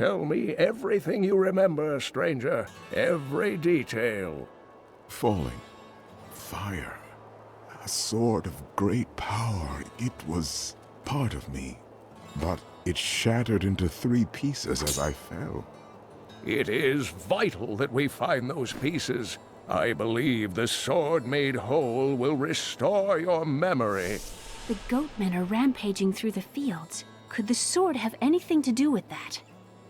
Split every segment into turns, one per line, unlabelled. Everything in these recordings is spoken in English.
Tell me everything you remember, stranger. Every detail.
Falling. Fire. A sword of great power. It was part of me. But it shattered into 3 pieces as I fell.
It is vital that we find those pieces. I believe the sword made whole will restore your memory.
The goatmen are rampaging through the fields. Could the sword have anything to do with that?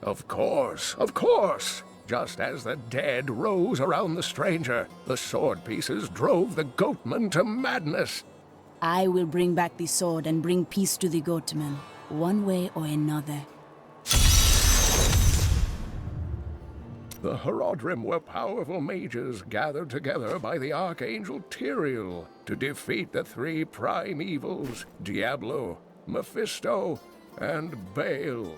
Of course, of course. Just as the dead rose around the stranger, the sword pieces drove the goatmen to madness.
I will bring back the sword and bring peace to the goatmen, one way or another.
The Horodrim were powerful mages gathered together by the Archangel Tyrael to defeat the 3 prime evils, Diablo, Mephisto, and Baal.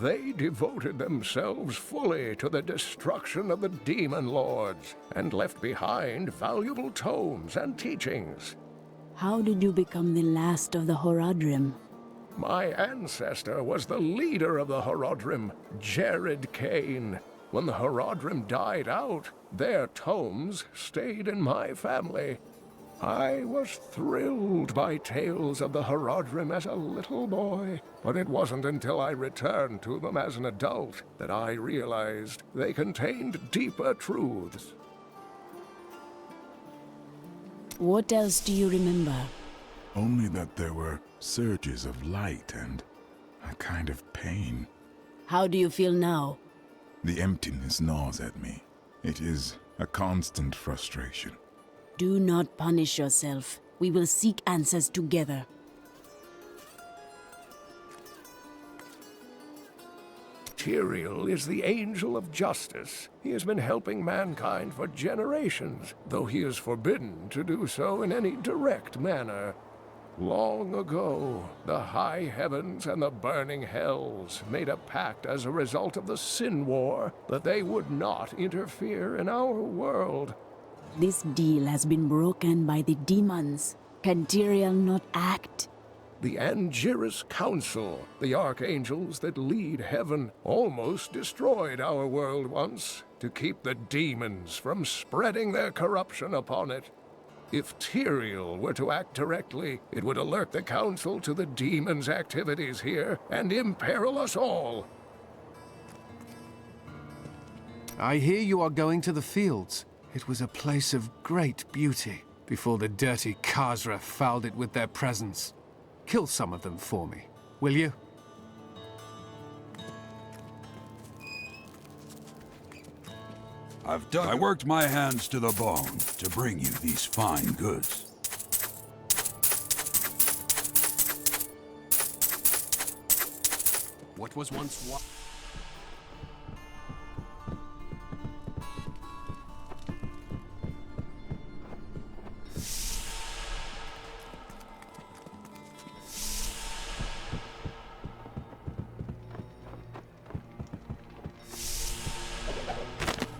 They devoted themselves fully to the destruction of the demon lords and left behind valuable tomes and teachings.
How did you become the last of the Horodrim?
My ancestor was the leader of the Horodrim, Jared Kane. When the Horodrim died out, their tomes stayed in my family. I was thrilled by tales of the Horodrim as a little boy, but it wasn't until I returned to them as an adult that I realized they contained deeper truths.
What else do you remember?
Only that there were surges of light and a kind of pain.
How do you feel now?
The emptiness gnaws at me. It is a constant frustration.
Do not punish yourself. We will seek answers together.
Tyrael is the angel of justice. He has been helping mankind for generations, though he is forbidden to do so in any direct manner. Long ago, the high heavens and the burning hells made a pact as a result of the Sin War that they would not interfere in our world.
This deal has been broken by the demons. Can Tyrael not act?
The Angiris Council, the archangels that lead heaven, almost destroyed our world once to keep the demons from spreading their corruption upon it. If Tyrael were to act directly, it would alert the Council to the demons' activities here and imperil us all.
I hear you are going to the fields. It was a place of great beauty before the dirty Khazra fouled it with their presence. Kill some of them for me, will you?
I worked my hands to the bone to bring you these fine goods.
What was once what?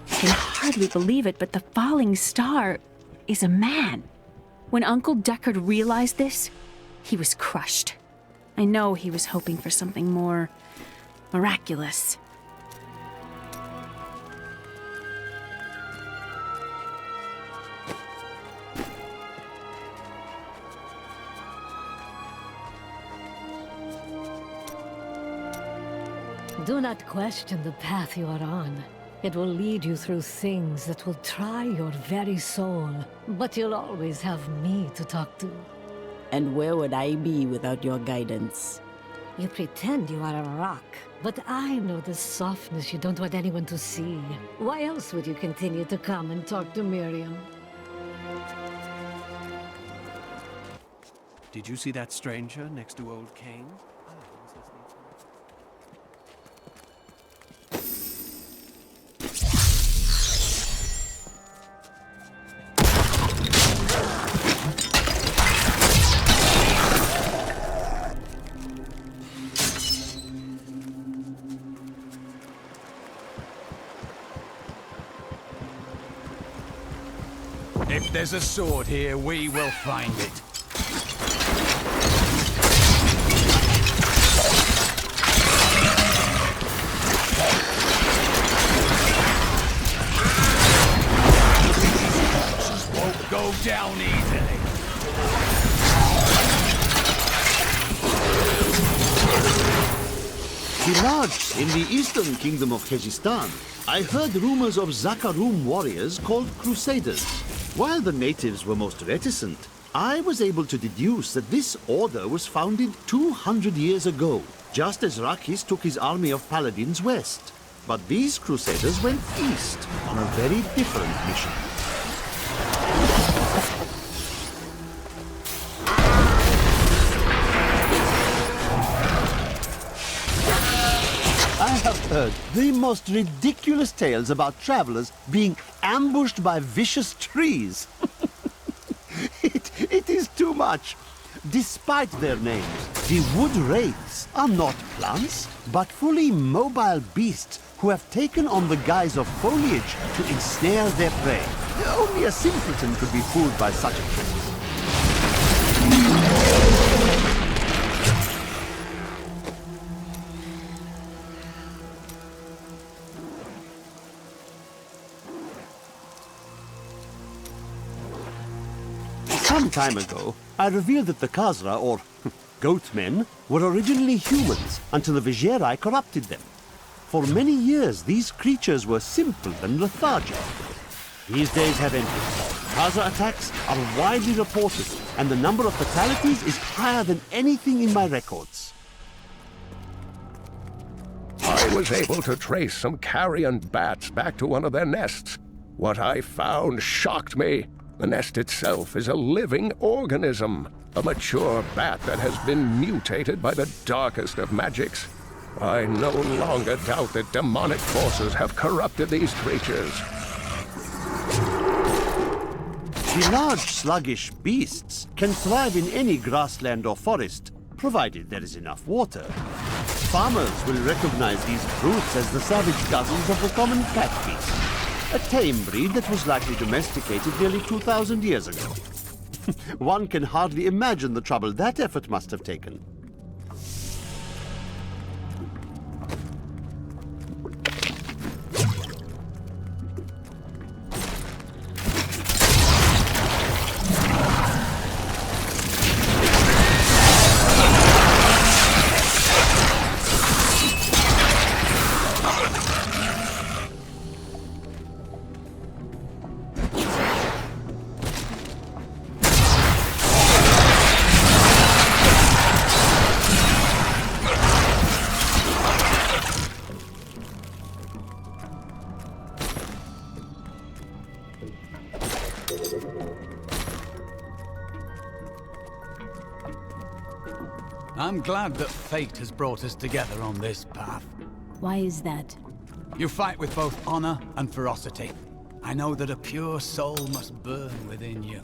I can hardly believe it, but the falling star is a man. When Uncle Deckard realized this, he was crushed. I know he was hoping for something more miraculous.
Do not question the path you are on. It will lead you through things that will try your very soul. But you'll always have me to talk to.
And where would I be without your guidance?
You pretend you are a rock, but I know the softness you don't want anyone to see. Why else would you continue to come and talk to Miriam?
Did you see that stranger next to old Kane?
If there's a sword here, we will find it. go down easily.
Village in the eastern kingdom of Khezistan, I heard rumors of Zakarum warriors called Crusaders. While the natives were most reticent, I was able to deduce that this order was founded 200 years ago, just as Rakis took his army of paladins west. But these Crusaders went east on a very different mission. I have heard the most ridiculous tales about travelers being ambushed by vicious trees. It is too much. Despite their names, the wood wraiths are not plants, but fully mobile beasts who have taken on the guise of foliage to ensnare their prey. Only a simpleton could be fooled by such a trick. Some time ago, I revealed that the Khazra, or goatmen, were originally humans until the Vizieri corrupted them. For many years, these creatures were simple and lethargic. These days have ended. Khazra attacks are widely reported, and the number of fatalities is higher than anything in my records.
I was able to trace some carrion bats back to one of their nests. What I found shocked me. The nest itself is a living organism, a mature bat that has been mutated by the darkest of magics. I no longer doubt that demonic forces have corrupted these creatures.
The large, sluggish beasts can thrive in any grassland or forest, provided there is enough water. Farmers will recognize these brutes as the savage cousins of the common cat beast. A tame breed that was likely domesticated nearly 2,000 years ago. One can hardly imagine the trouble that effort must have taken.
I'm glad that fate has brought us together on this path.
Why is that?
You fight with both honor and ferocity. I know that a pure soul must burn within you.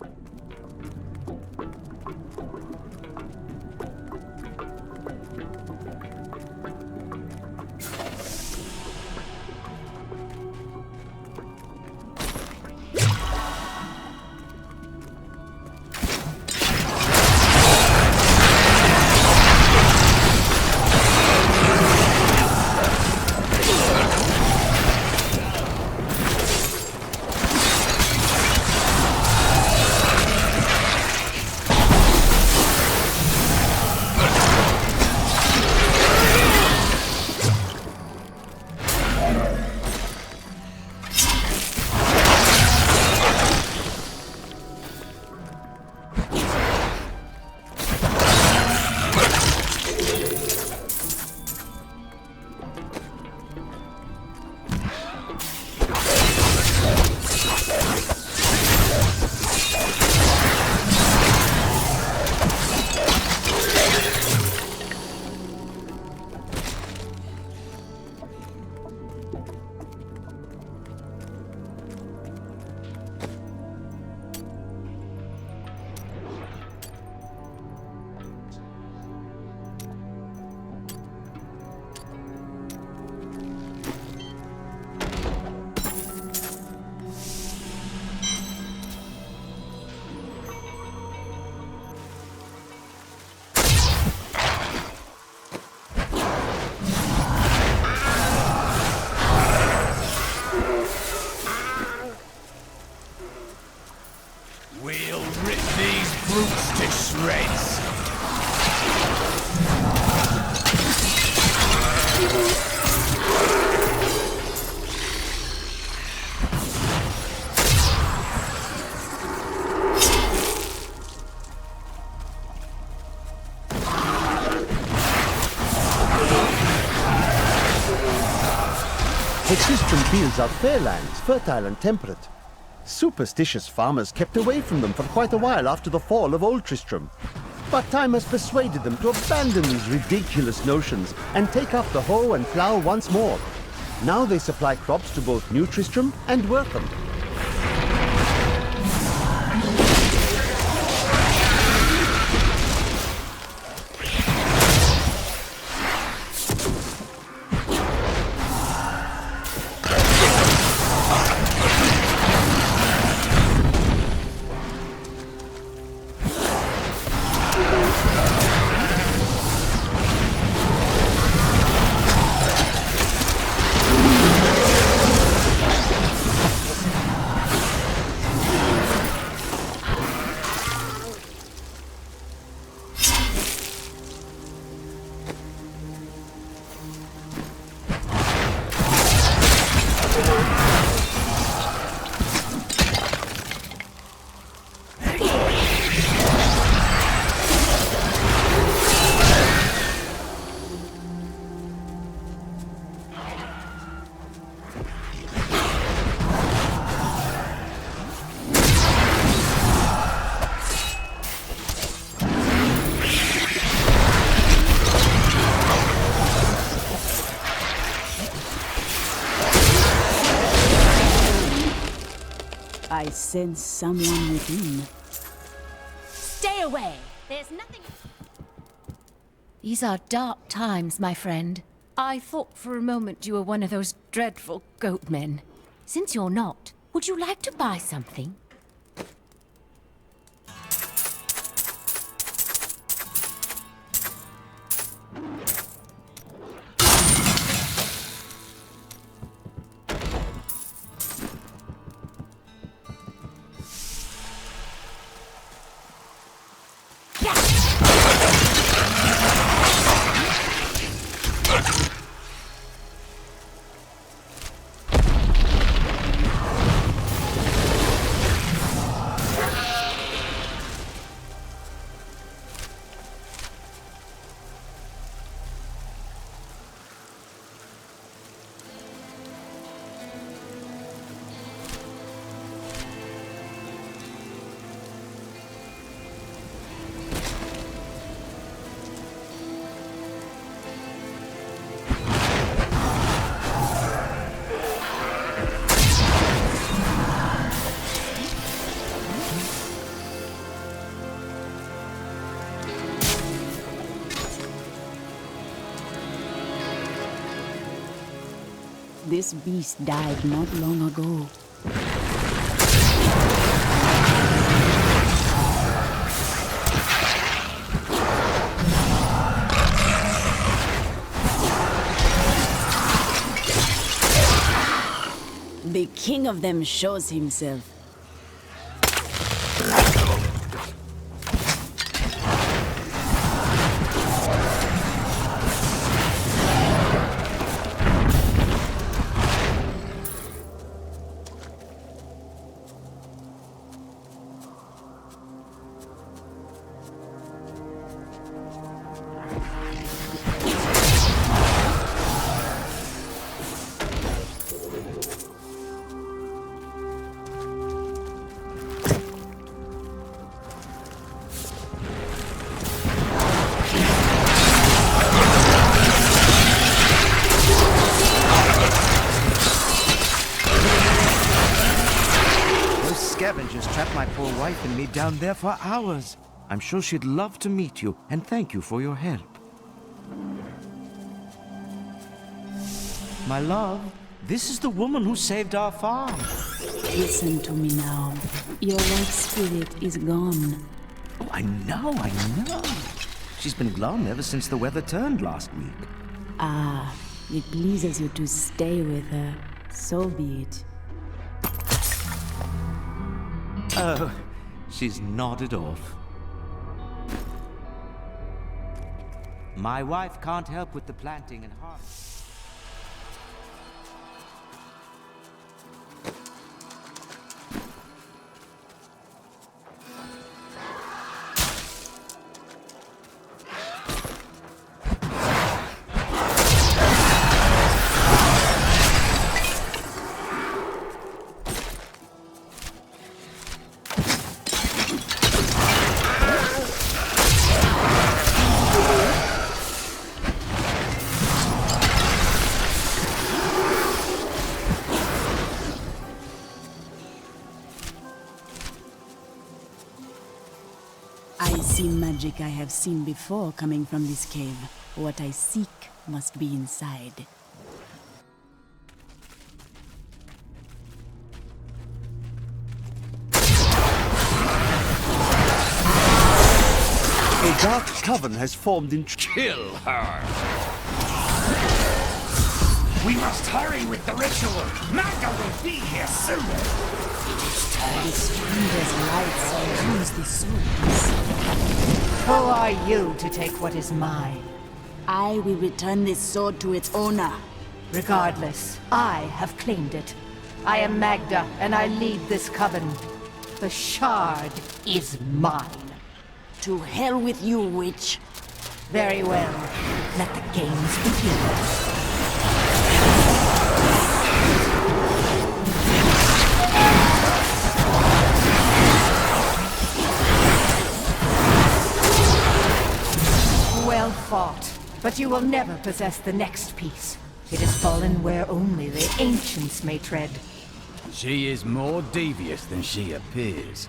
Hexistrum fields are fair lands, fertile and temperate. Superstitious farmers kept away from them for quite a while after the fall of Old Tristram. But time has persuaded them to abandon these ridiculous notions and take up the hoe and plough once more. Now they supply crops to both New Tristram and Wortham.
I sense someone within.
Stay away! There's nothing... These are dark times, my friend. I thought for a moment you were one of those dreadful goat men. Since you're not, would you like to buy something?
This beast died not long ago. The king of them shows himself.
Scavengers trapped my poor wife and me down there for hours. I'm sure she'd love to meet you, and thank you for your help. My love, this is the woman who saved our farm.
Listen to me now. Your wife's spirit is gone.
Oh, I know. She's been glum ever since the weather turned last week.
Ah, it pleases you to stay with her. So be it.
Oh, she's nodded off. My wife can't help with the planting and harvest.
I see magic I have seen before coming from this cave. What I seek must be inside.
A dark coven has formed in...
Kill her! We must hurry with the ritual. Magda will be here soon.
The stranger's lights shall use the swords.
Who are you to take what is mine?
I will return this sword to its owner.
Regardless, I have claimed it. I am Magda, and I lead this coven. The shard is mine.
To hell with you, witch.
Very well. Let the games begin. Well fought, but you will never possess the next piece. It has fallen where only the ancients may tread.
She is more devious than she appears.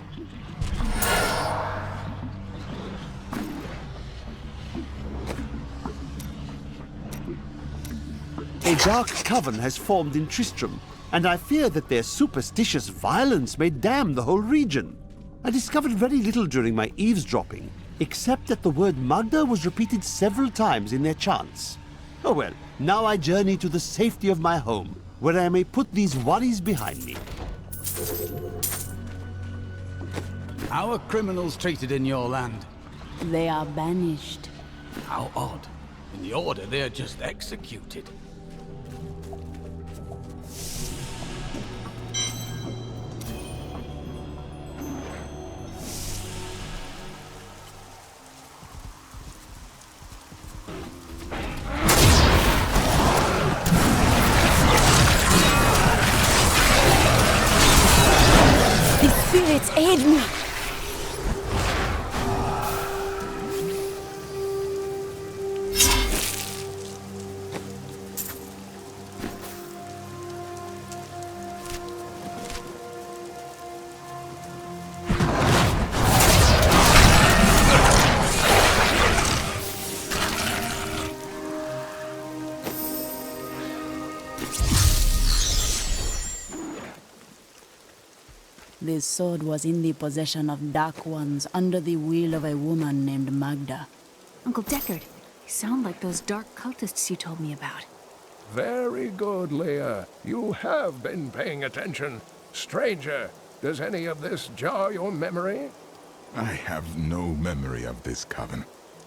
A dark coven has formed in Tristram, and I fear that their superstitious violence may damn the whole region. I discovered very little during my eavesdropping, except that the word Magda was repeated several times in their chants. Oh well, now I journey to the safety of my home, where I may put these worries behind me.
How are criminals treated in your land?
They are banished.
How odd. In the Order, they're just executed.
Spirits aid me! This sword was in the possession of Dark Ones under the wheel of a woman named Magda.
Uncle Deckard, you sound like those dark cultists you told me about.
Very good, Leah. You have been paying attention. Stranger, does any of this jar your memory?
I have no memory of this coven,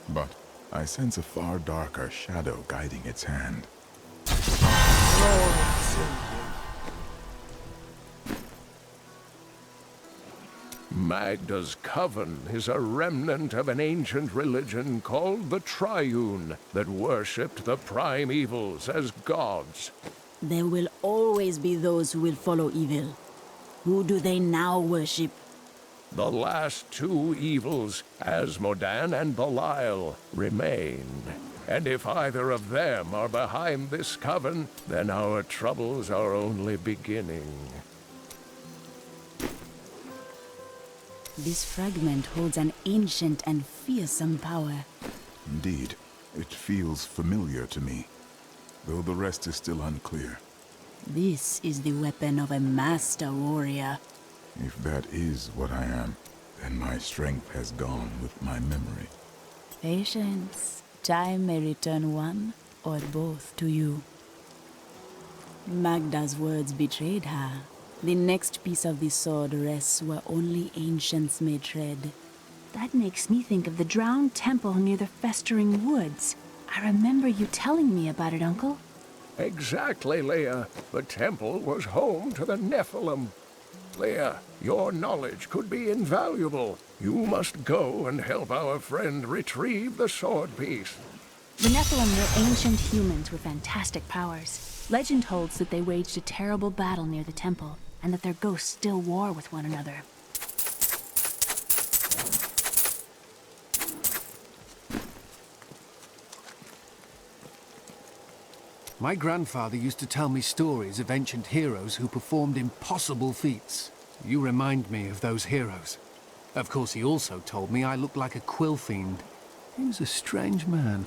but I sense a far darker shadow guiding its hand.
Magda's coven is a remnant of an ancient religion called the Triune that worshipped the primevals as gods.
There will always be those who will follow evil. Who do they now worship?
The last two evils, Asmodan and Belial, remain. And if either of them are behind this coven, then our troubles are only beginning.
This fragment holds an ancient and fearsome power.
Indeed, it feels familiar to me, though the rest is still unclear.
This is the weapon of a master warrior.
If that is what I am, then my strength has gone with my memory.
Patience. Time may return one or both to you. Magda's words betrayed her. The next piece of the sword rests where only ancients may tread.
That makes me think of the drowned temple near the festering woods. I remember you telling me about it, Uncle.
Exactly, Leah. The temple was home to the Nephilim. Leah, your knowledge could be invaluable. You must go and help our friend retrieve the sword piece.
The Nephilim were ancient humans with fantastic powers. Legend holds that they waged a terrible battle near the temple, and that their ghosts still war with one another.
My grandfather used to tell me stories of ancient heroes who performed impossible feats. You remind me of those heroes. Of course, he also told me I looked like a quill fiend. He was a strange man.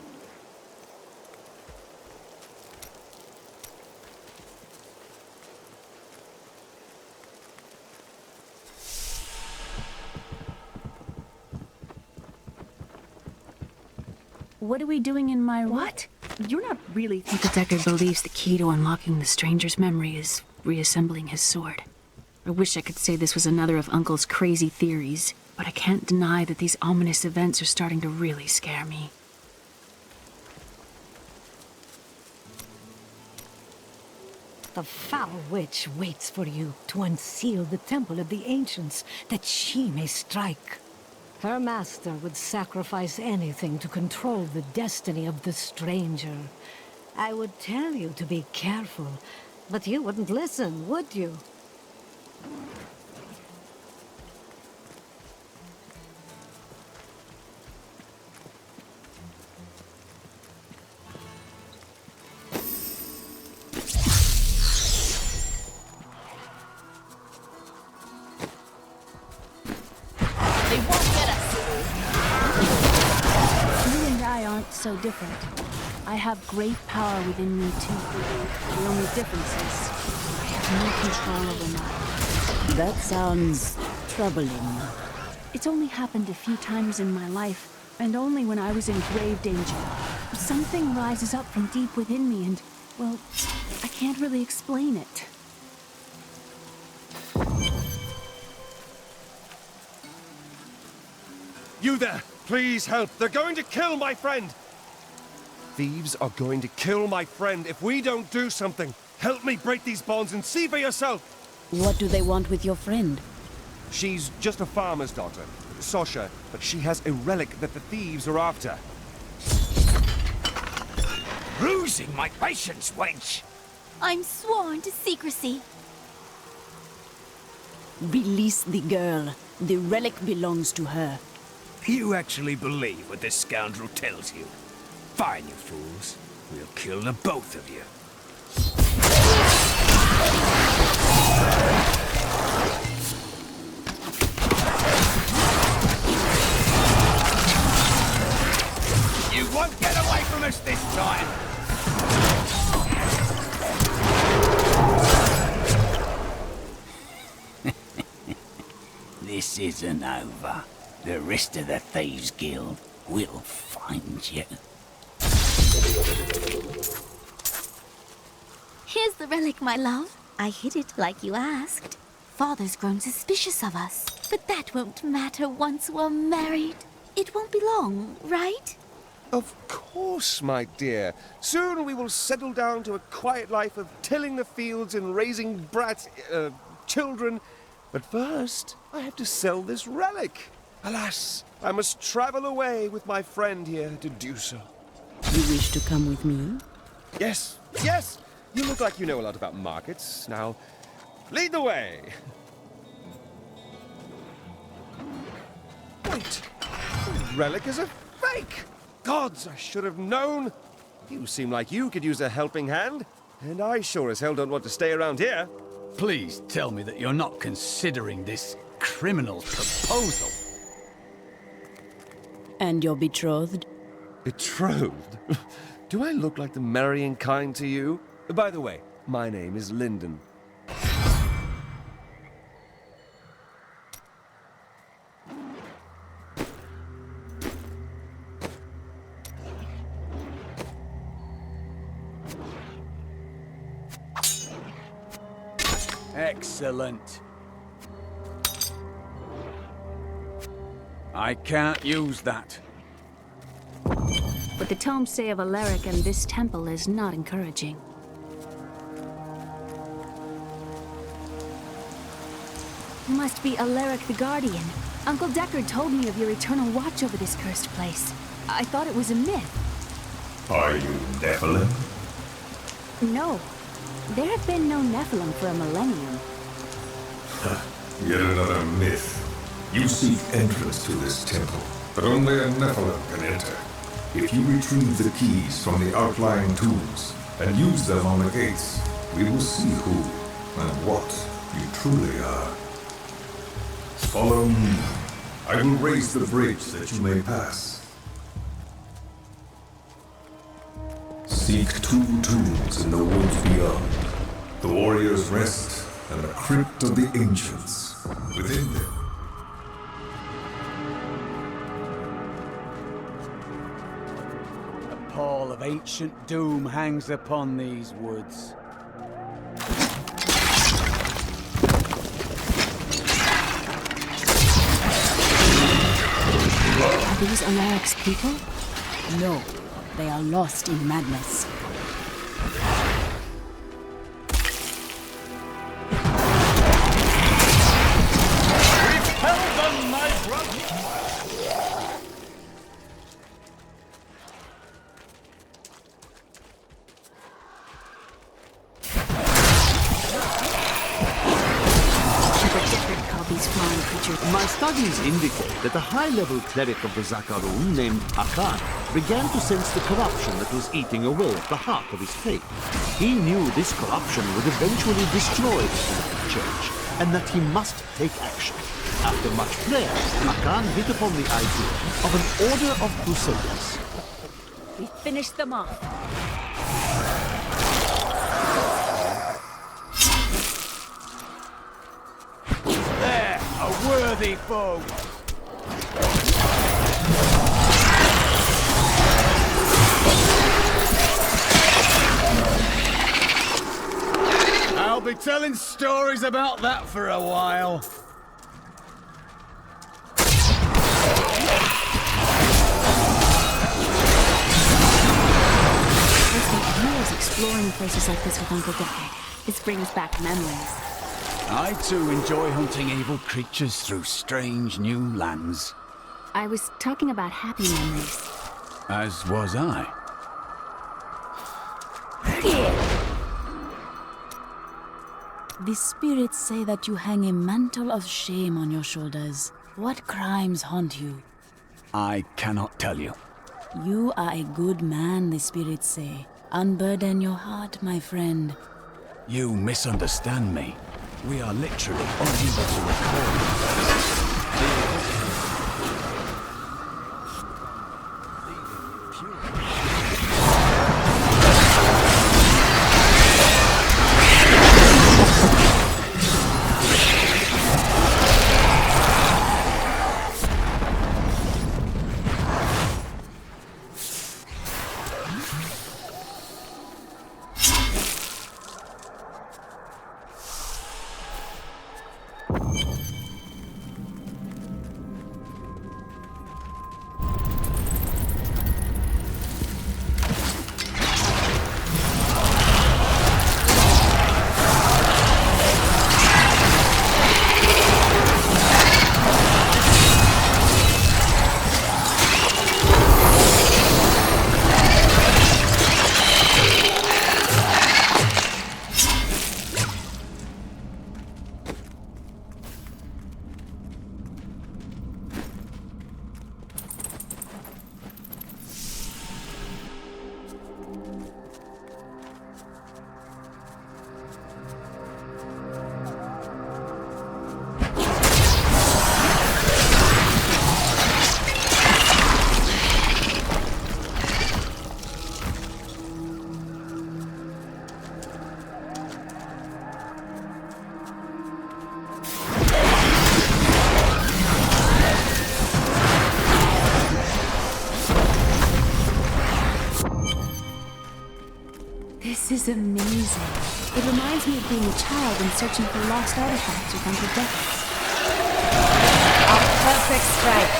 What are we doing in my... What? You're not really... Uncle Deckard believes the key to unlocking the stranger's memory is reassembling his sword. I wish I could say this was another of Uncle's crazy theories, but I can't deny that these ominous events are starting to really scare me.
The foul witch waits for you to unseal the temple of the ancients, that she may strike. Her master would sacrifice anything to control the destiny of the stranger. I would tell you to be careful, but you wouldn't listen, would you?
So different. I have great power within me too. The only difference is I have no control over mine.
That sounds troubling.
It's only happened a few times in my life, and only when I was in grave danger. Something rises up from deep within me and, well, I can't really explain it.
You there! Please help! They're going to kill my friend! Thieves are going to kill my friend if we don't do something. Help me break these bonds and see for yourself!
What do they want with your friend?
She's just a farmer's daughter, Sasha, but she has a relic that the thieves are after.
Losing my patience, wench!
I'm sworn to secrecy.
Release the girl. The relic belongs to her.
You actually believe what this scoundrel tells you? Fine, you fools. We'll kill the both of you. You won't get away from us this time! This isn't over. The rest of the Thieves' Guild will find you.
Here's the relic, my love. I hid it like you asked. Father's grown suspicious of us, but that won't matter once we're married. It won't be long, right?
Of course, my dear. Soon we will settle down to a quiet life of tilling the fields and raising children. But first, I have to sell this relic. Alas, I must travel away with my friend here to do so.
You wish to come with me?
Yes, yes! You look like you know a lot about markets. Now, lead the way! Wait! The relic is a fake! Gods, I should have known! You seem like you could use a helping hand, and I sure as hell don't want to stay around here.
Please tell me that you're not considering this criminal proposal.
And you're betrothed?
Betrothed? Do I look like the marrying kind to you? By the way, my name is Lyndon.
Excellent. I can't use that.
What the tomes say of Alaric and this temple is not encouraging. Must be Alaric the Guardian. Uncle Deckard told me of your eternal watch over this cursed place. I thought it was a myth.
Are you Nephilim?
No. There have been no Nephilim for a millennium.
Yet another myth. You seek entrance to this temple, but only a Nephilim can enter. If you retrieve the keys from the outlying tombs and use them on the gates, we will see who and what you truly are. Follow me, I will raise the bridge that you may pass. Seek 2 tombs in the woods beyond. The warrior's rest and the crypt of the ancients. Within them,
A pall of ancient doom hangs upon these woods.
Are these Alaric's people?
No, they are lost in madness.
Repel them, my brother!
These flying creatures.
My studies indicate that a high-level cleric of the Zakarum named Akan began to sense the corruption that was eating away at the heart of his faith. He knew this corruption would eventually destroy the Catholic Church, and that he must take action. After much prayer, Akan hit upon the idea of an order of Crusaders.
We finished them off.
There, a worthy foe! I'll be telling stories about that for a while.
I spent years exploring places like this with Uncle Deckard. This brings back memories.
I too enjoy hunting evil creatures through strange new lands.
I was talking about happy memories.
As was I.
The spirits say that you hang a mantle of shame on your shoulders. What crimes haunt you?
I cannot tell you.
You are a good man, the spirits say. Unburden your heart, my friend.
You misunderstand me. We are literally unable to recall.
This is amazing. It reminds me of being a child and searching for lost artifacts with Uncle Deckard.
A perfect strike.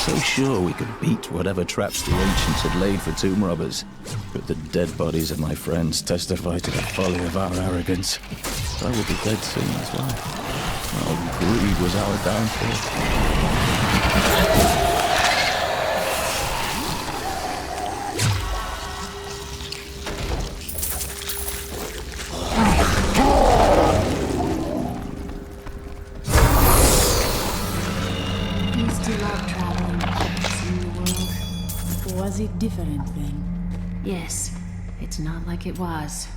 So sure we could beat whatever traps the ancients had laid for tomb robbers. But the dead bodies of my friends testify to the folly of our arrogance. I will be dead soon as well. Our greed was our downfall.
used to love traveling and seeing the world. Was it different then?
Yes, it's not like it was.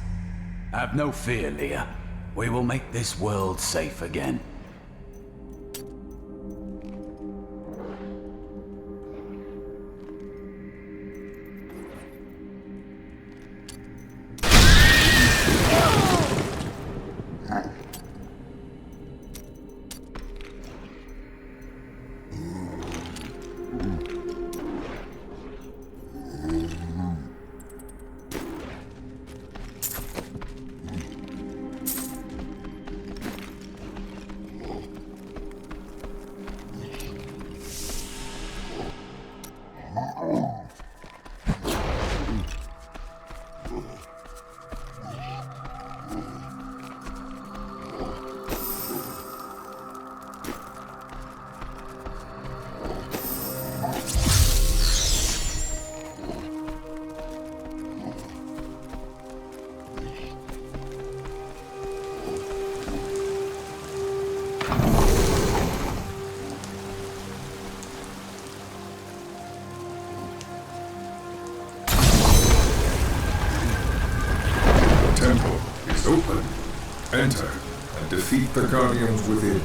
Have no fear, Leah. We will make this world safe again.
Open. Enter and defeat the guardians within.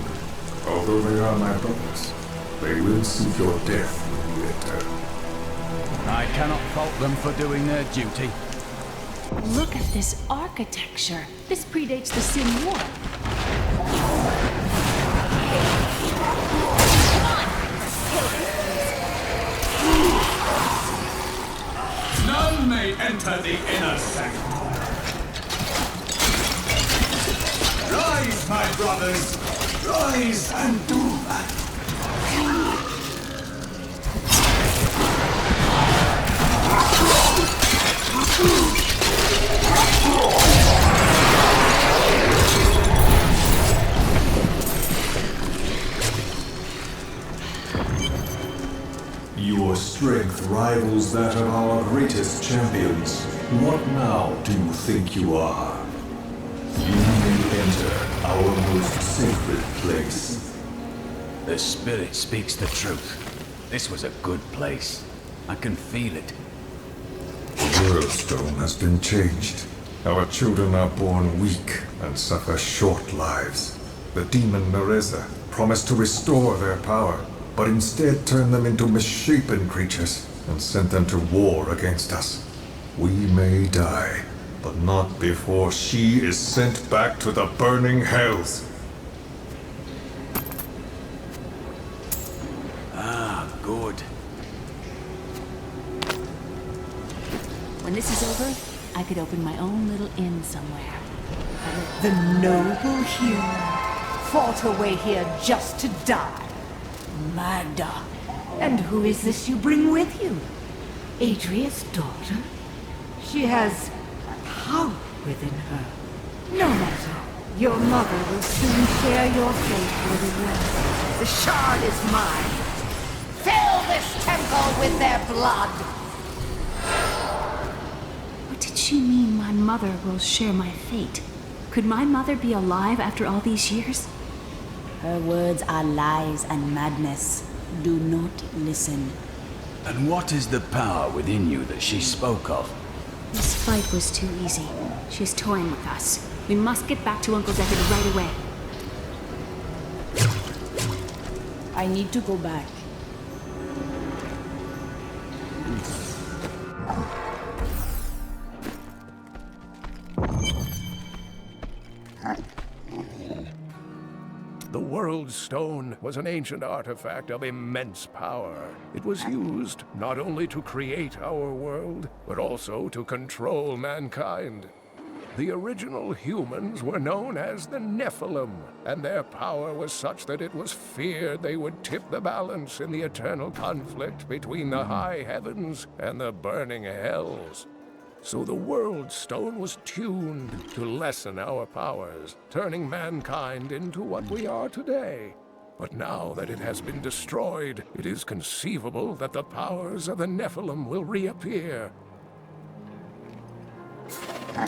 Although they are my brothers, they will seek your death when you enter.
I cannot fault them for doing their duty.
Look at this architecture. This predates the Sin War.
None may enter the inner sanctum. Rise, my brothers! Rise and do battle!
Your strength rivals that of our greatest champions. What now do you think you are? You may enter our most sacred place.
The spirit speaks the truth. This was a good place. I can feel it.
The world stone has been changed. Our children are born weak and suffer short lives. The demon Nereza promised to restore their power, but instead turned them into misshapen creatures and sent them to war against us. We may die, but not before she is sent back to the burning hells.
Ah, good.
When this is over, I could open my own little inn somewhere.
The noble hero fought her way here just to die. Magda. And who is this you bring with you? Adria's daughter? She has power within her. No matter. Your mother will soon share your fate with the rest. The shard is mine. Fill this temple with their blood!
What did she mean, my mother will share my fate? Could my mother be alive after all these years?
Her words are lies and madness. Do not listen.
And what is the power within you that she spoke of?
This fight was too easy. She's toying with us. We must get back to Uncle Deckard right away.
I need to go back.
The World Stone was an ancient artifact of immense power. It was used not only to create our world, but also to control mankind. The original humans were known as the Nephilim, and their power was such that it was feared they would tip the balance in the eternal conflict between the high heavens and the burning hells. So the World Stone was tuned to lessen our powers, turning mankind into what we are today. But now that it has been destroyed, it is conceivable that the powers of the Nephilim will reappear.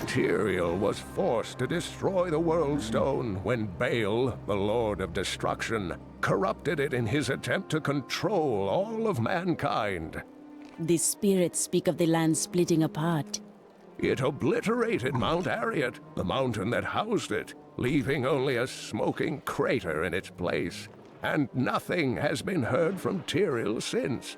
Tyrael was forced to destroy the World Stone when Baal, the Lord of Destruction, corrupted it in his attempt to control all of mankind.
The spirits speak of the land splitting apart.
It obliterated Mount Ariat, the mountain that housed it, leaving only a smoking crater in its place. And nothing has been heard from Tyrell since.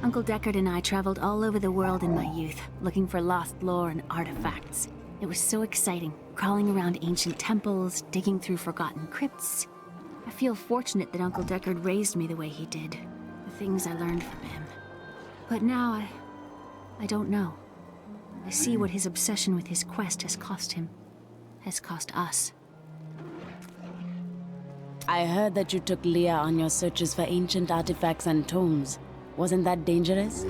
Uncle Deckard and I traveled all over the world in my youth, looking for lost lore and artifacts. It was so exciting, crawling around ancient temples, digging through forgotten crypts. I feel fortunate that Uncle Deckard raised me the way he did, the things I learned from him. But now I don't know. I see what his obsession with his quest has cost him, has cost us.
I heard that you took Leah on your searches for ancient artifacts and tomes. Wasn't that dangerous?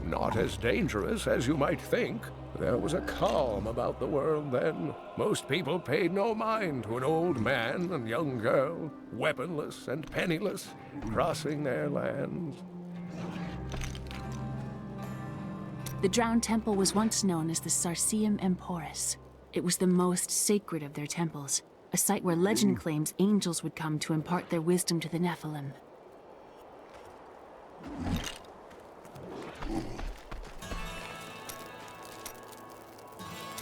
Not as dangerous as you might think. There was a calm about the world then. Most people paid no mind to an old man and young girl, weaponless and penniless, crossing their lands.
The Drowned Temple was once known as the Sarsium Emporis. It was the most sacred of their temples, a site where legend claims angels would come to impart their wisdom to the Nephilim.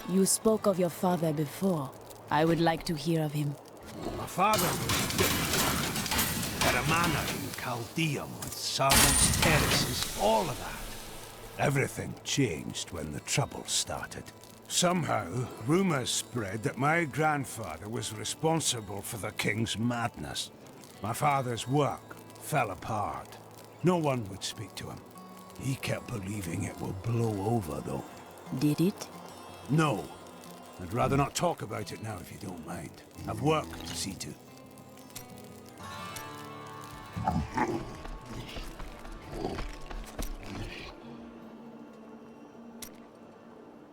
You spoke of your father before. I would like to hear of him.
My father was different. Had a manor in Chaldeum with servants, terraces, all of that. Everything changed when the trouble started. Somehow, rumors spread that my grandfather was responsible for the king's madness. My father's work fell apart. No one would speak to him. He kept believing it will blow over, though.
Did it?
No. I'd rather not talk about it now, if you don't mind. I've work to see to.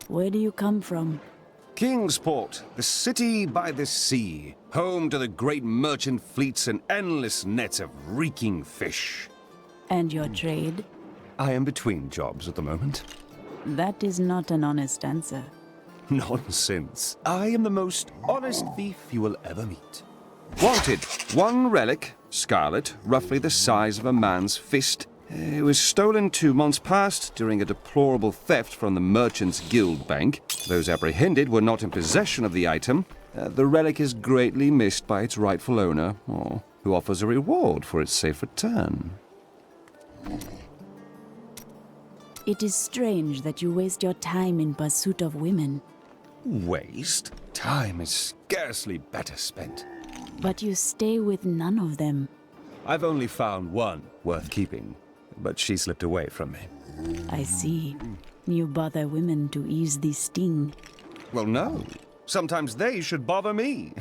Where do you come from?
Kingsport, the city by the sea, home to the great merchant fleets and endless nets of reeking fish.
And your trade?
I am between jobs at the moment.
That is not an honest answer.
Nonsense. I am the most honest thief you will ever meet. Wanted. One relic, scarlet, roughly the size of a man's fist. It was stolen 2 months past during a deplorable theft from the Merchants Guild Bank. Those apprehended were not in possession of the item. The relic is greatly missed by its rightful owner, who offers a reward for its safe return.
It is strange that you waste your time in pursuit of women.
Waste? Time is scarcely better spent.
But you stay with none of them.
I've only found one worth keeping, but she slipped away from me.
I see. You bother women to ease the sting.
Well, no. Sometimes they should bother me.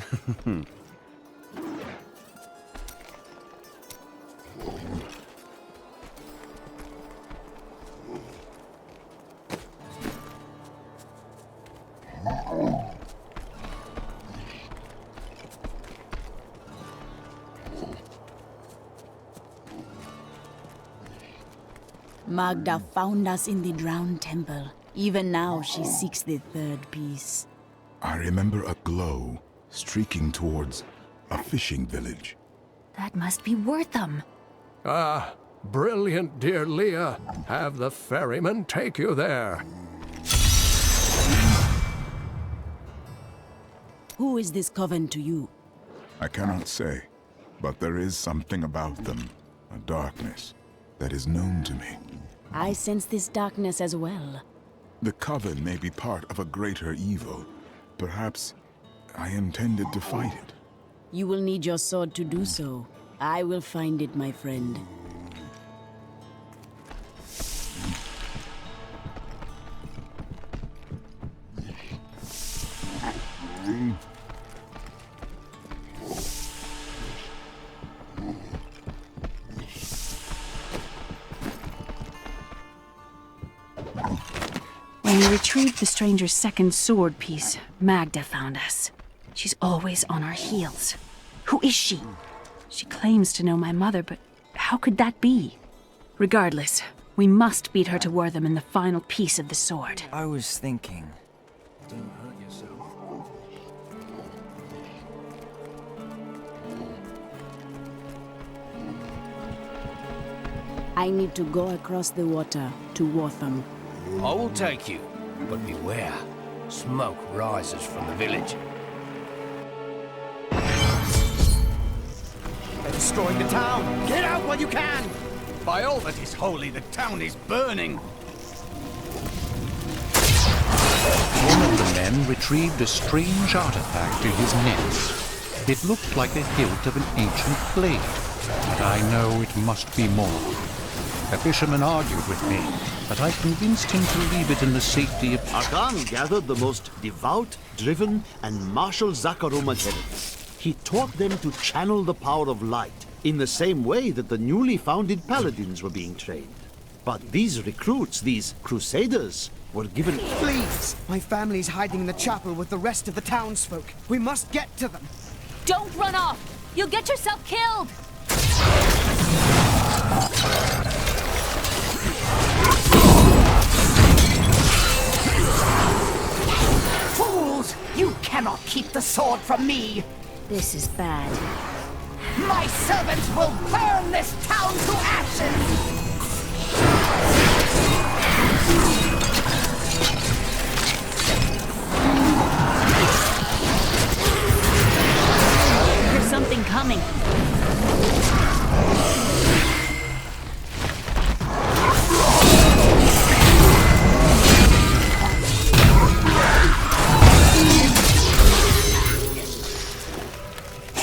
Magda found us in the Drowned Temple. Even now, she seeks the third piece.
I remember a glow streaking towards a fishing village.
That must be Wortham.
Ah, brilliant, dear Leah. Have the ferryman take you there.
Who is this Coven to you?
I cannot say, but there is something about them, a darkness, that is known to me.
I sense this darkness as well.
The Coven may be part of a greater evil. Perhaps I intended to fight it.
You will need your sword to do so. I will find it, my friend.
When we retrieved the stranger's second sword piece, Magda found us. She's always on our heels. Who is she? She claims to know my mother, but how could that be? Regardless, we must beat her to Wortham in the final piece of the sword.
I was thinking.
Don't hurt yourself.
I need to go across the water to Wortham.
I will take you, but beware. Smoke rises from the village.
They're destroying the town! Get out while you can! By all that is holy, the town is burning!
One of the men retrieved a strange artifact in his nets. It looked like a hilt of an ancient blade, but I know it must be more. The fisherman argued with me, but I convinced him to leave it in the safety of...
Arkan gathered the most devout, driven, and martial Zakarum adherents. He taught them to channel the power of light, in the same way that the newly founded paladins were being trained. But these recruits, these Crusaders, were given...
Please! My family's hiding in the chapel with the rest of the townsfolk. We must get to them.
Don't run off! You'll get yourself killed!
Fools! You cannot keep the sword from me!
This is bad.
My servants will burn this town to ashes!
There's something coming.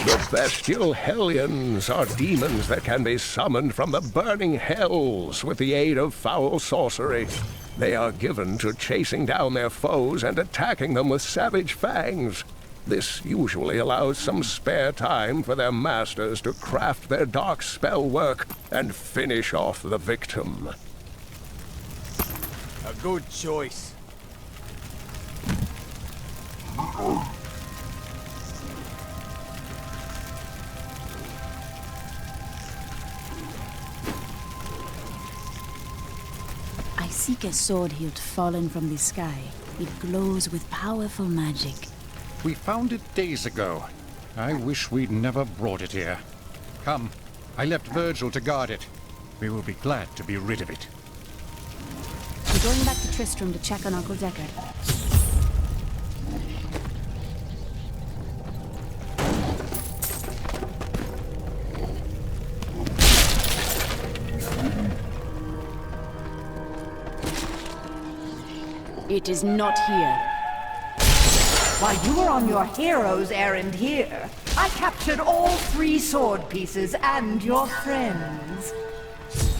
The bestial hellions are demons that can be summoned from the burning hells with the aid of foul sorcery. They are given to chasing down their foes and attacking them with savage fangs. This usually allows some spare time for their masters to craft their dark spell work and finish off the victim.
A good choice.
I seek a sword hilt fallen from the sky. It glows with powerful magic.
We found it days ago. I wish we'd never brought it here. Come, I left Virgil to guard it. We will be glad to be rid of it.
I'm going back to Tristram to check on Uncle Deckard.
It is not here.
While you were on your hero's errand here, I captured all 3 sword pieces and your friends.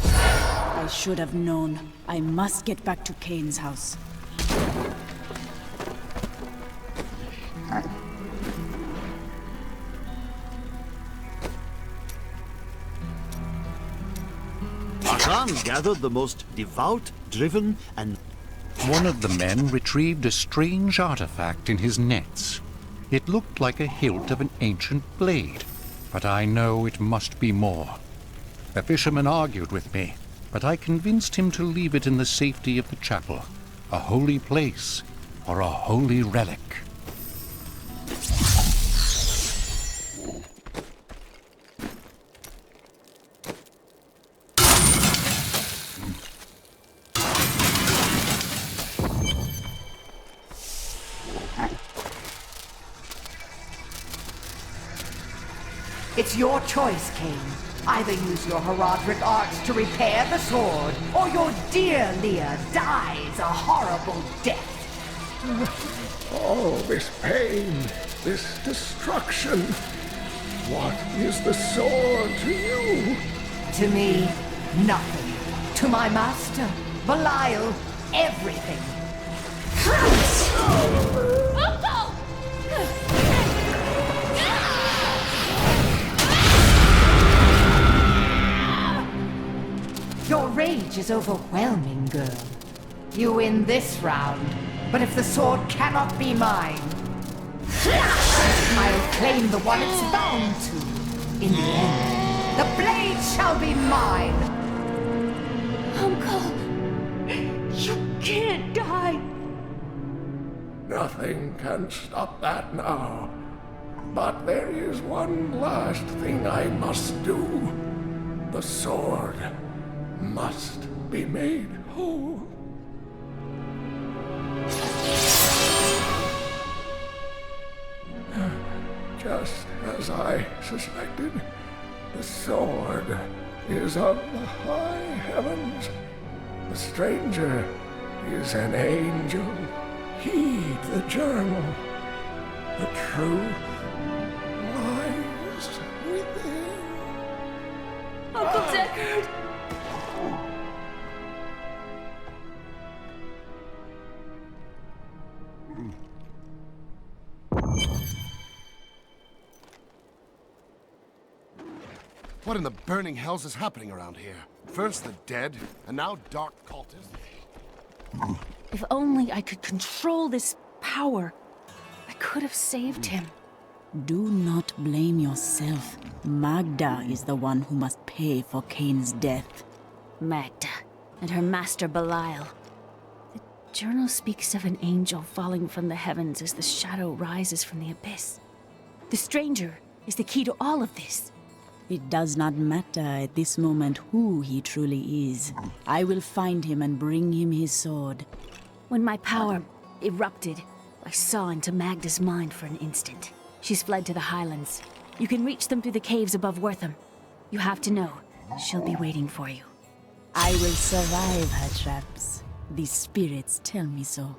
I should have known. I must get back to Kane's house.
Arkan gathered the most devout, driven, and...
One of the men retrieved a strange artifact in his nets. It looked like a hilt of an ancient blade, but I know it must be more. The fisherman argued with me, but I convinced him to leave it in the safety of the chapel, a holy place or a holy relic.
It's your choice, Kane. Either use your Herodric arts to repair the sword, or your dear Leah dies a horrible death.
All this pain, this destruction. What is the sword to you?
To me, nothing. To my master, Belial, everything.
Uncle!
Your rage is overwhelming, girl. You win this round, but if the sword cannot be mine, I'll claim the one it's bound to. In the end, the blade shall be mine.
Uncle, you can't die.
Nothing can stop that now. But there is one last thing I must do. The sword must be made whole. Just as I suspected, the sword is of the high heavens. The stranger is an angel. Heed the journal. The truth lies within.
Uncle Deckard!
What in the burning hells is happening around here? First the dead, and now dark cultists.
If only I could control this power, I could have saved him.
Do not blame yourself. Magda is the one who must pay for Cain's death.
Magda and her master Belial. The journal speaks of an angel falling from the heavens as the shadow rises from the abyss. The stranger is the key to all of this.
It does not matter at this moment who he truly is. I will find him and bring him his sword.
When my power erupted, I saw into Magda's mind for an instant. She's fled to the highlands. You can reach them through the caves above Wortham. You have to know, she'll be waiting for you.
I will survive her traps. The spirits tell me so.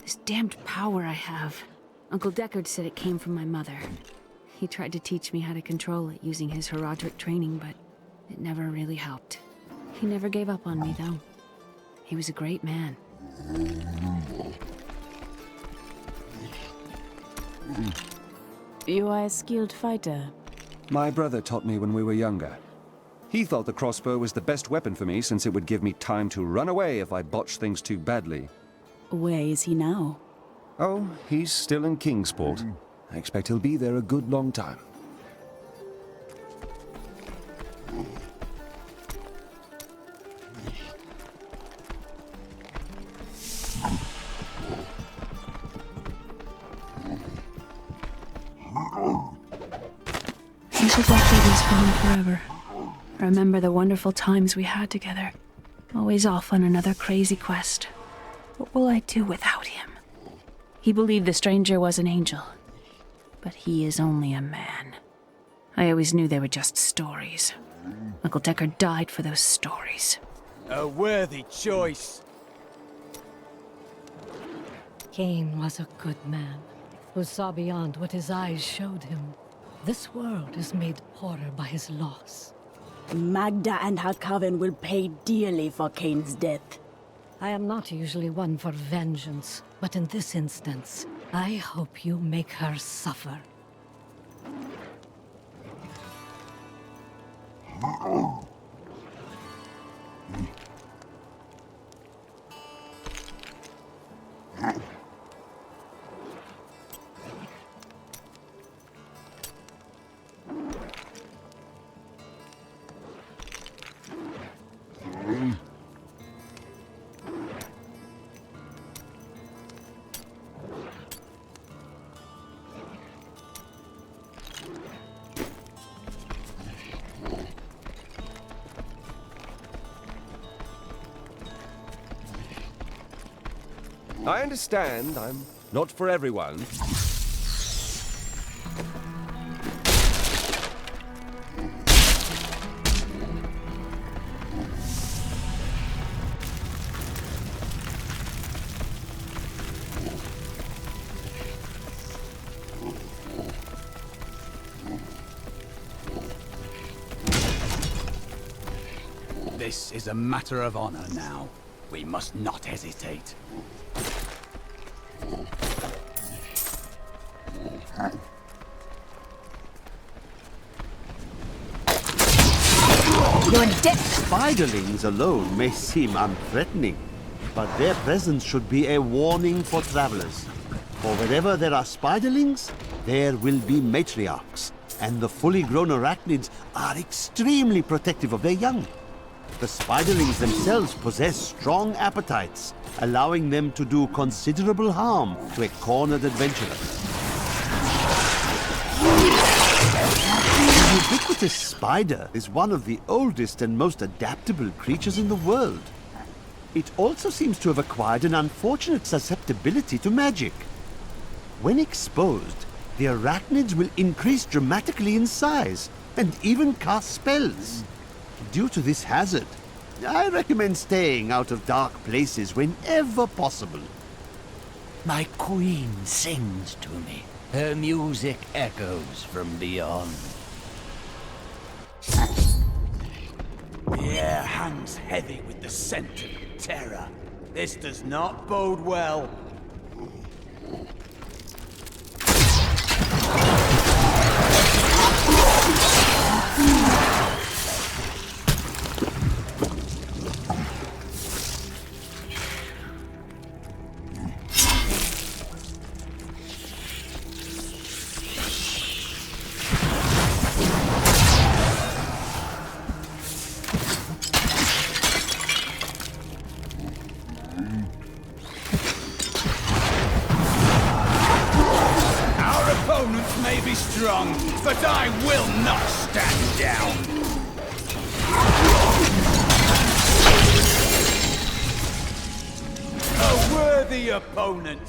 This damned power I have. Uncle Deckard said it came from my mother. He tried to teach me how to control it using his Horadric training, but it never really helped. He never gave up on me, though. He was a great man.
You are a skilled fighter.
My brother taught me when we were younger. He thought the crossbow was the best weapon for me since it would give me time to run away if I botched things too badly.
Where is he now?
Oh, he's still in Kingsport. I expect he'll be there a good long time.
Uncle Deckard is gone forever. I remember the wonderful times we had together. Always off on another crazy quest. What will I do without him? He believed the stranger was an angel. But he is only a man. I always knew they were just stories. Uncle Deckard died for those stories.
A worthy choice.
Cain was a good man, who saw beyond what his eyes showed him. This world is made poorer by his loss.
Magda and her coven will pay dearly for Cain's death.
I am not usually one for vengeance, but in this instance, I hope you make her suffer.
I understand I'm not for everyone.
This is a matter of honor now. We must not hesitate.
You're dead! Spiderlings alone may seem unthreatening, but their presence should be a warning for travelers. For wherever there are spiderlings, there will be matriarchs, and the fully grown arachnids are extremely protective of their young. The spiderlings themselves possess strong appetites, allowing them to do considerable harm to a cornered adventurer. The this spider is one of the oldest and most adaptable creatures in the world. It also seems to have acquired an unfortunate susceptibility to magic. When exposed, the arachnids will increase dramatically in size and even cast spells. Due to this hazard, I recommend staying out of dark places whenever possible.
My queen sings to me. Her music echoes from beyond. The air hangs heavy with the scent of terror. This does not bode well. May be strong, but I will not stand down. A worthy opponent.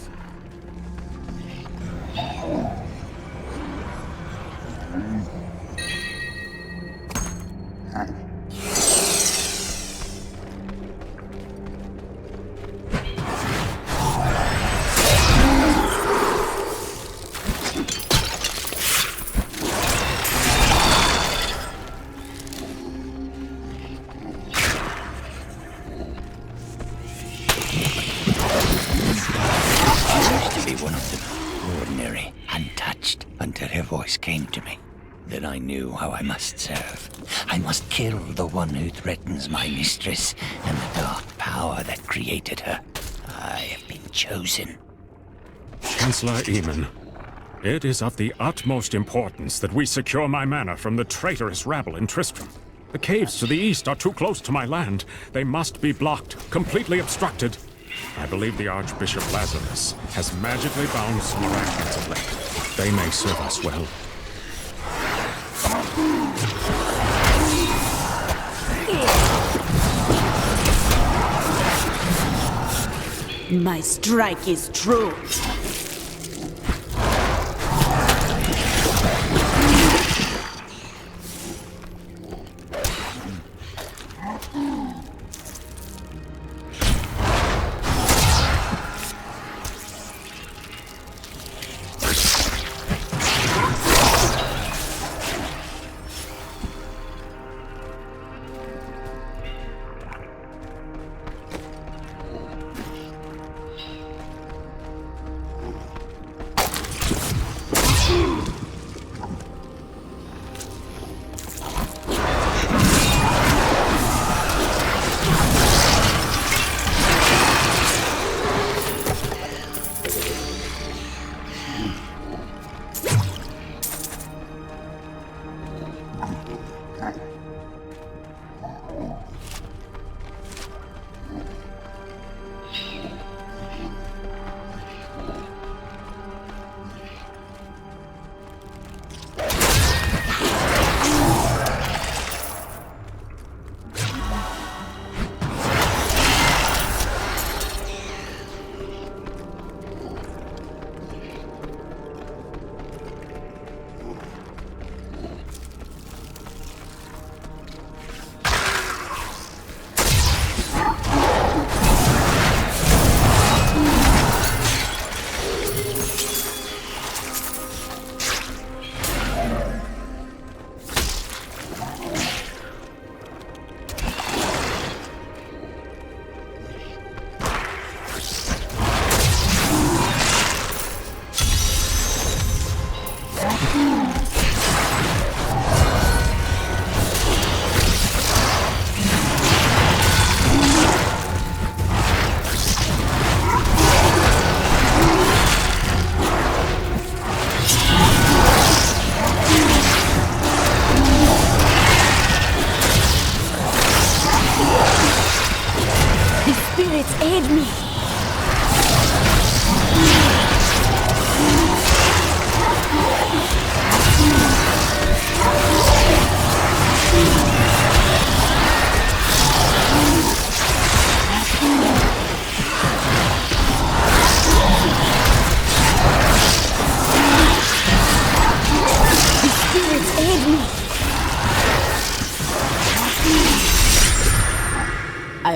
Came to me. Then I knew how I must serve. I must kill the one who threatens my mistress and the dark power that created her. I have been chosen.
Chancellor Eamon, it is of the utmost importance that we secure my manor from the traitorous rabble in Tristram. The caves to the east are too close to my land. They must be blocked, completely obstructed. I believe the Archbishop Lazarus has magically bound some arachnids of late. They may serve us well.
My strike is true.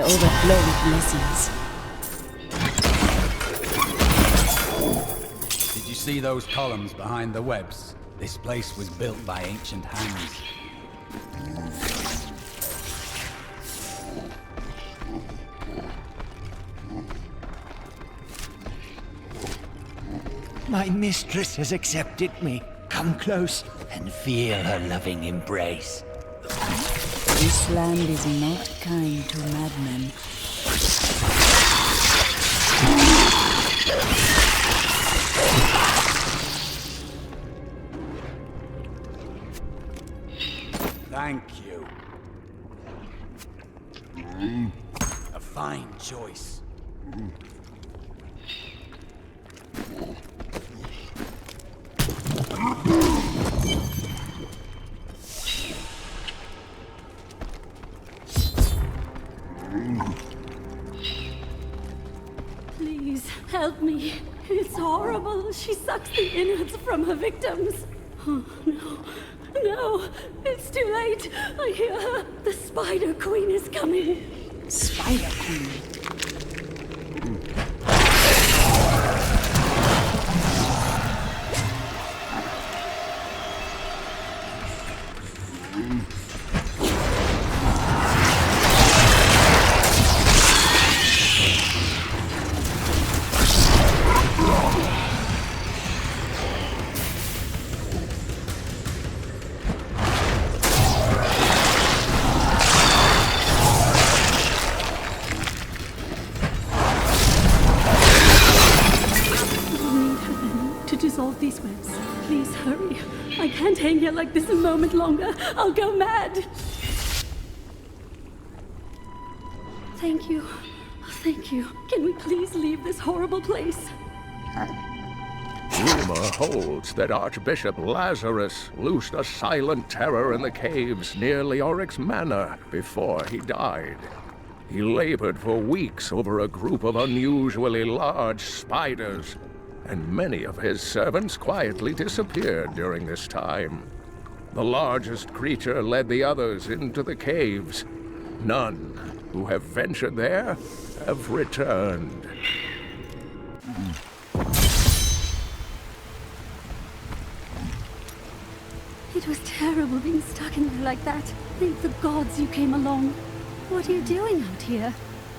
overflow with blessings.
Did you see those columns behind the webs? This place was built by ancient hands.
My mistress has accepted me. Come close and feel her loving embrace.
This land is not kind to madmen.
Thank you. A fine choice.
Please, help me. It's horrible. She sucks the innards from her victims. Oh, no. No, it's too late. I hear her. The Spider Queen is coming.
Spider Queen?
These webs. Please hurry. I can't hang here like this a moment longer. I'll go mad. Thank you. Thank you. Can we please leave this horrible place?
Rumor holds that Archbishop Lazarus loosed a silent terror in the caves near Leoric's manor before he died. He labored for weeks over a group of unusually large spiders, and many of his servants quietly disappeared during this time. The largest creature led the others into the caves. None who have ventured there have returned.
It was terrible being stuck in there like that. Thank the gods you came along. What are you doing out here?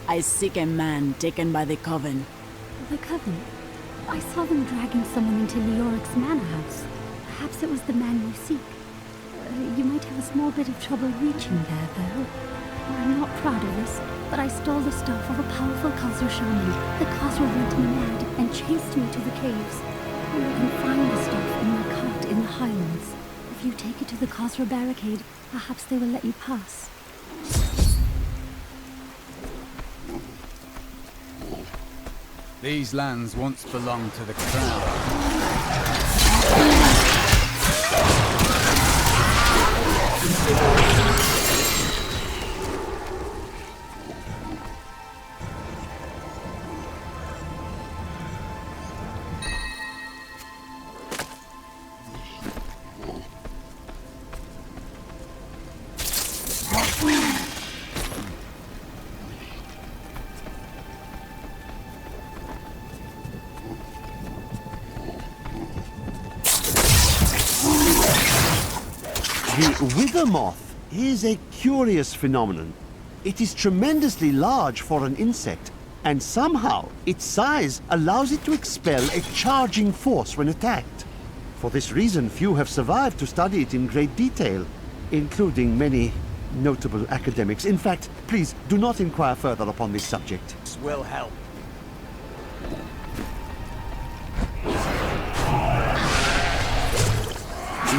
I seek a man taken by the Coven.
The Coven? I saw them dragging someone into Leoric's manor house. Perhaps it was the man you seek. You might have a small bit of trouble reaching there, though. I'm not proud of this, but I stole the stuff of a powerful Khazra shaman. The Khazra went me mad and chased me to the caves. You can find the stuff in my cart in the Highlands. If you take it to the Khazra barricade, perhaps they will let you pass.
These lands once belonged to the crown.
The wither moth is a curious phenomenon. It is tremendously large for an insect, and somehow its size allows it to expel a charging force when attacked. For this reason, few have survived to study it in great detail, including many notable academics. In fact, please do not inquire further upon this subject.
This will help.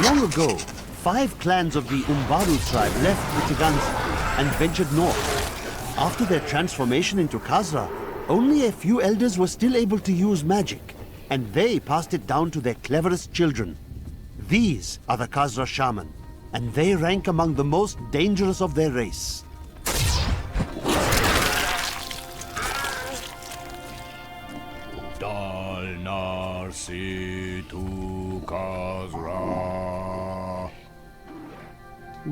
Long ago, 5 clans of the Umbaru tribe left Vitiganza and ventured north. After their transformation into Khazra, only a few elders were still able to use magic, and they passed it down to their cleverest children. These are the Khazra shaman, and they rank among the most dangerous of their race.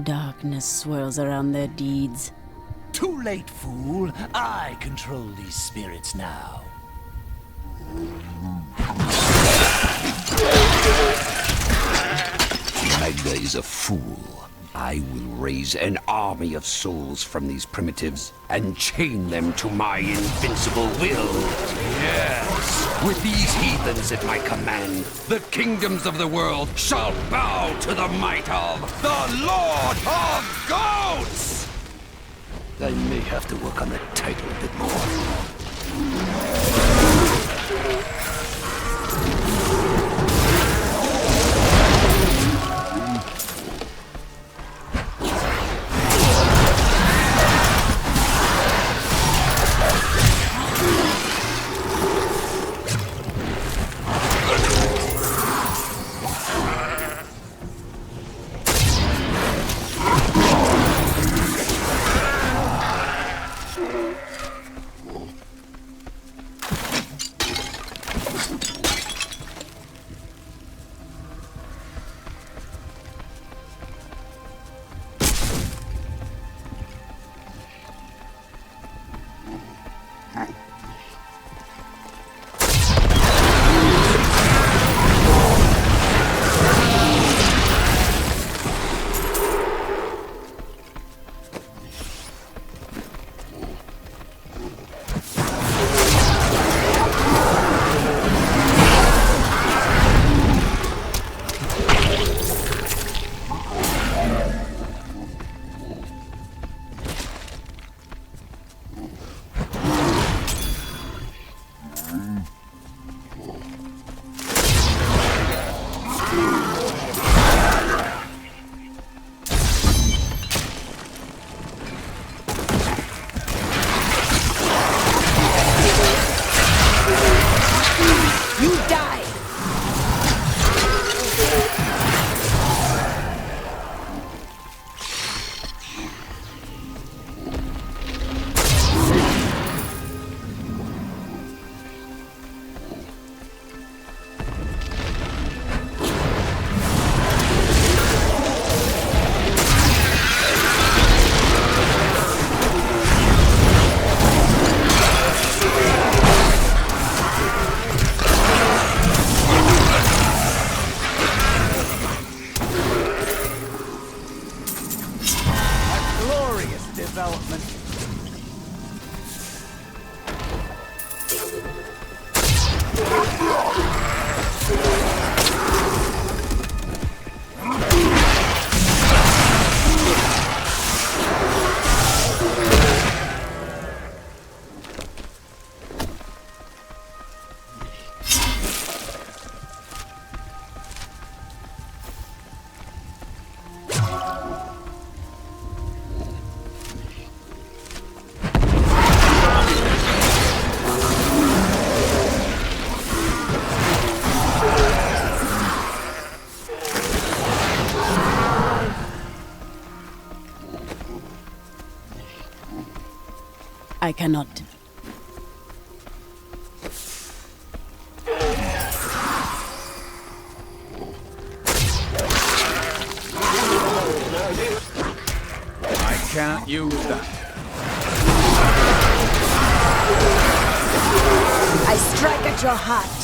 Darkness swirls around their deeds.
Too
late, fool. I control these spirits now.
Magda is a fool. I will raise an army of souls from these primitives and chain them to my invincible will. Yes, with these heathens at my command, the kingdoms of the world shall bow to the might of the Lord of Goats! I may have to work on the title a bit more.
I cannot.
I can't use that.
I strike at your heart.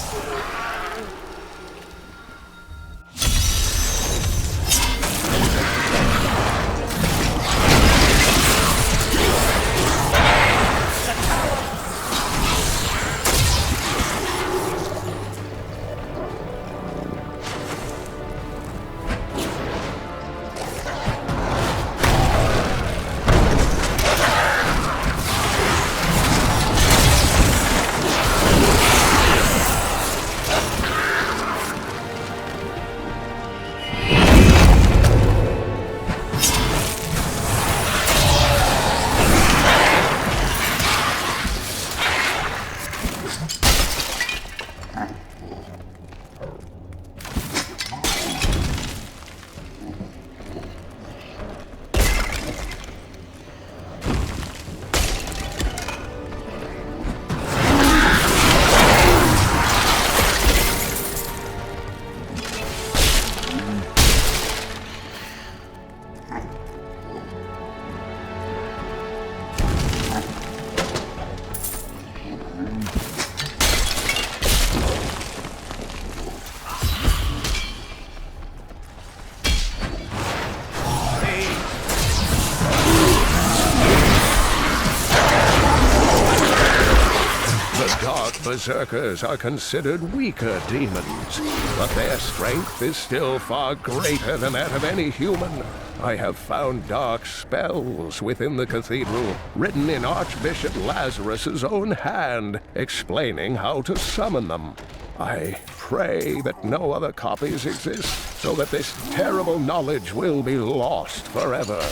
berserkers are considered weaker demons, but their strength is still far greater than that of any human. I have found dark spells within the cathedral, written in Archbishop Lazarus's own hand, explaining how to summon them. I pray that no other copies exist, so that this terrible knowledge will be lost forever.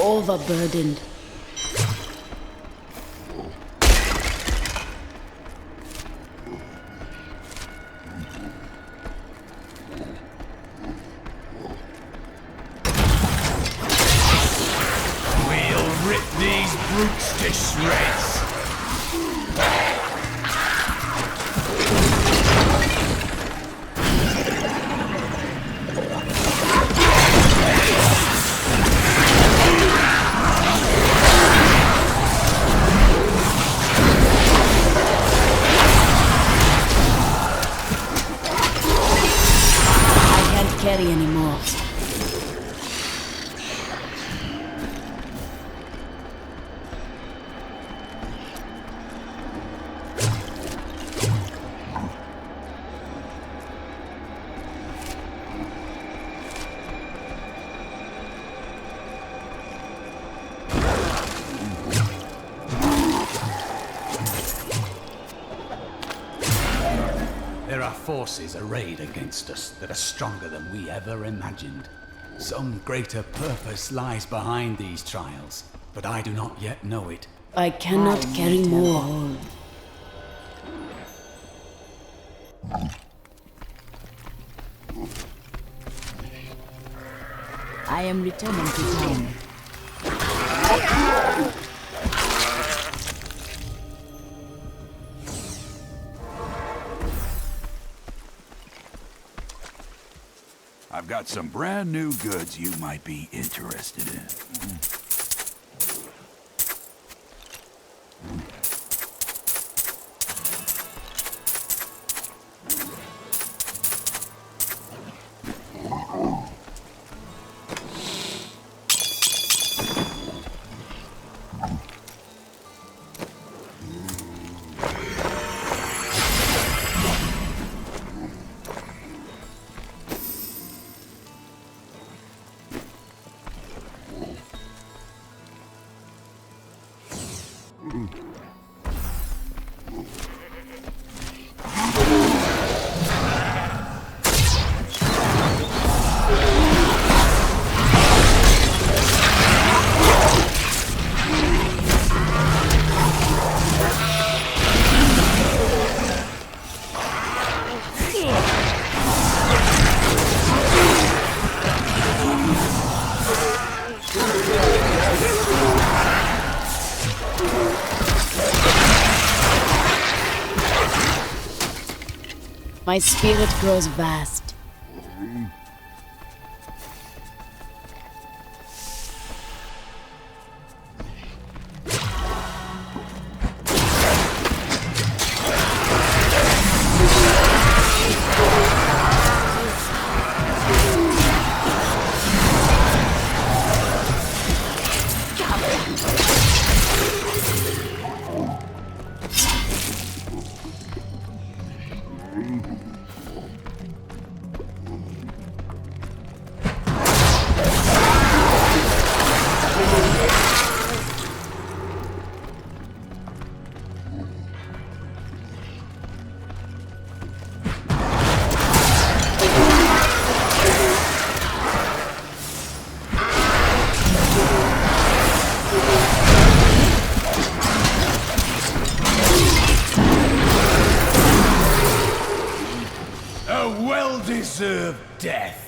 Overburdened.
We'll rip these brutes to shreds.
Carry anymore.
There are forces arrayed against us that are stronger than we ever imagined. Some greater purpose lies behind these trials, but I do not yet know it.
I cannot carry more. I am returning to town.
I've got some brand new goods you might be interested in.
My spirit grows vast.
deserve death.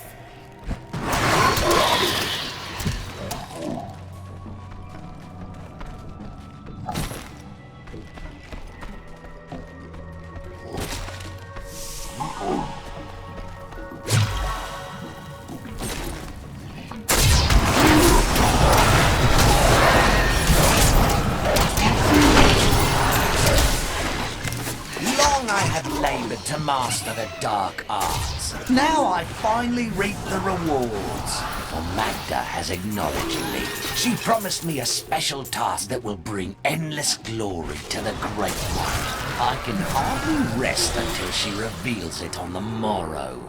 To master the dark arts. Now I finally reap the rewards. For Magda has acknowledged me. She promised me a special task that will bring endless glory to the Great One. I can hardly rest until she reveals it on the morrow.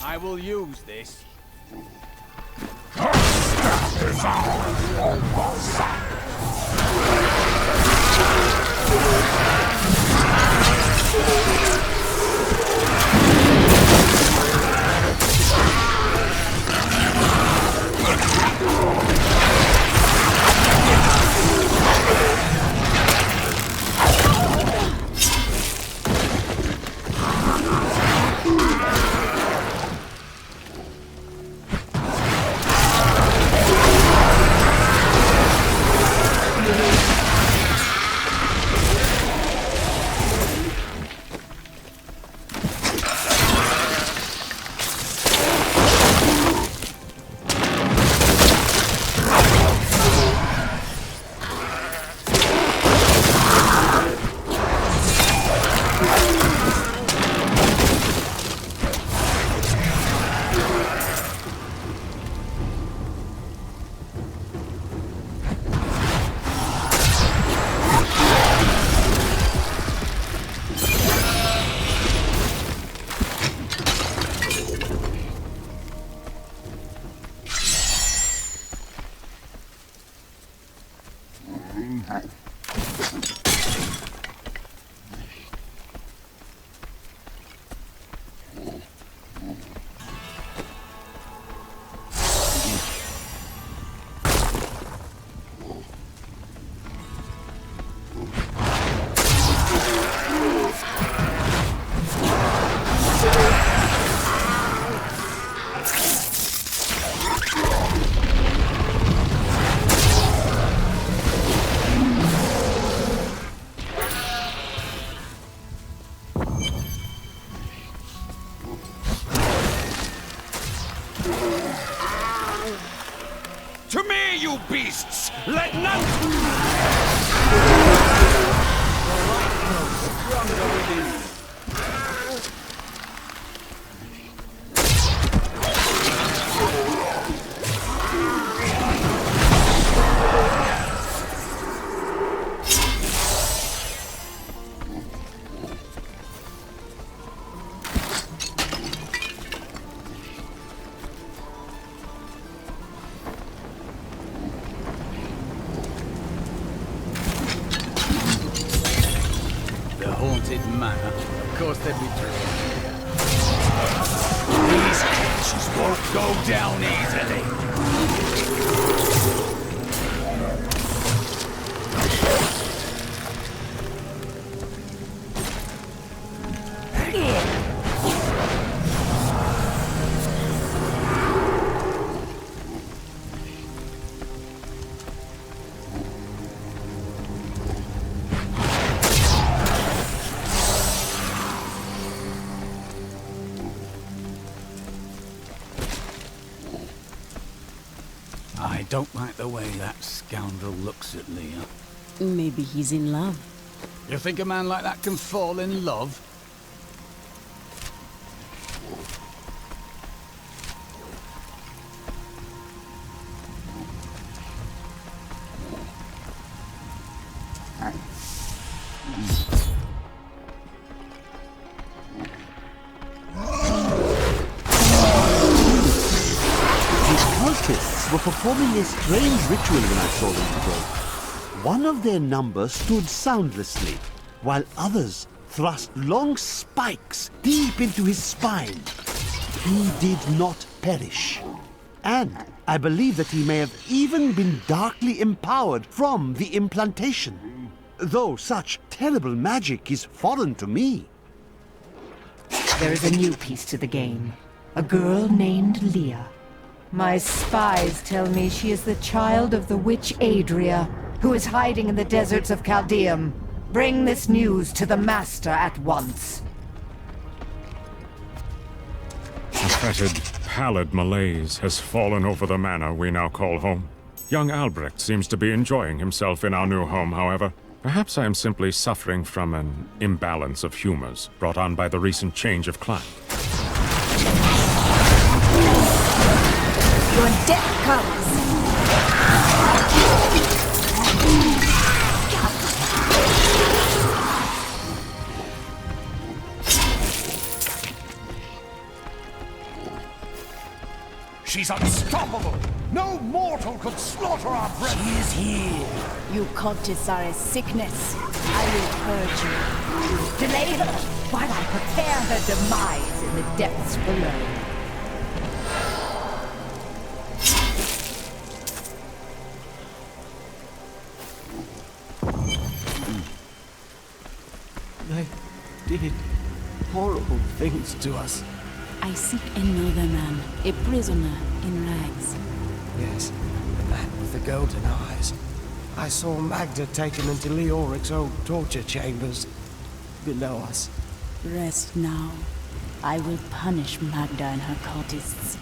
I will use this.
To me, you beasts! Let none...
they'd be true. These hatches won't go down easily. I don't like the way that scoundrel looks at Leah.
Maybe he's in love.
You think a man like that can fall in love?
Were performing a strange ritual when I saw them today. One of their number stood soundlessly, while others thrust long spikes deep into his spine. He did not perish. And I believe that he may have even been darkly empowered from the implantation. Though such terrible magic is foreign to me.
There is a new piece to the game. A girl named Leah. My spies tell me she is the child of the witch Adria, who is hiding in the deserts of Chaldeum. Bring this news to the Master at once.
A fetid, pallid malaise has fallen over the manor we now call home. Young Albrecht seems to be enjoying himself in our new home, however. Perhaps I am simply suffering from an imbalance of humors brought on by the recent change of climate.
Your death comes!
She's unstoppable! No mortal could slaughter our brethren!
She is here! You cultists are a sickness. I will purge you.
Delay her while I prepare her demise in the depths below.
They did horrible things to us.
I seek another man, a prisoner in rags.
Yes, the man with the golden eyes. I saw Magda take him into Leoric's old torture chambers below us.
Rest now. I will punish Magda and her cultists.